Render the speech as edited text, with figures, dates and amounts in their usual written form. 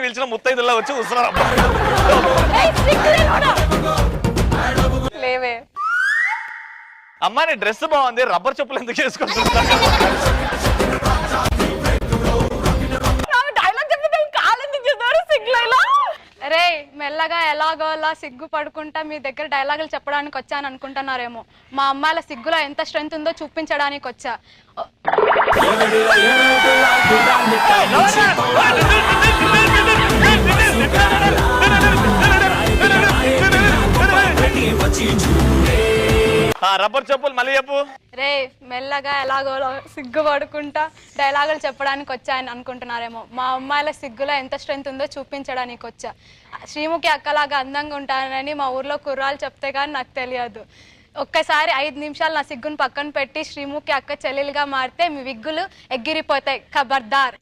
పిలిచిన ముత్తైదుల్లా వచ్చి కూర్చున్నారు. లేవే అమ్మా నీ డ్రెస్ బాగుంది, రబ్బర్ చెప్పులు ఎందుకు వేసుకుంటున్నా? రే మెల్లగా ఎలాగో అలా సిగ్గు పడుకుంటా మీ దగ్గర డైలాగులు చెప్పడానికి వచ్చాను అనుకుంటున్నారేమో. మా అమ్మాయిల సిగ్గులో ఎంత స్ట్రెంత్ ఉందో చూపించడానికి వచ్చా. రబ్బర్ చెప్పులు మళ్ళీ చెప్పు. రే మెల్లగా ఎలాగో సిగ్గుపడుకుంటా డైలాగులు చెప్పడానికి వచ్చాయని అనుకుంటున్నారేమో. మా అమ్మాయిల సిగ్గులో ఎంత స్ట్రెంత్ ఉందో చూపించడానికి వచ్చా. శ్రీముఖి అక్కలాగా అందంగా ఉంటానని మా ఊర్లో కుర్రాలు చెప్తే కానీ నాకు తెలియదు. ఒక్కసారి 5 నిమిషాలు నా సిగ్గును పక్కన పెట్టి శ్రీముఖి అక్క చెల్లెలుగా మారితే మీ విగ్గులు ఎగిరిపోతాయి. ఖబర్దార్.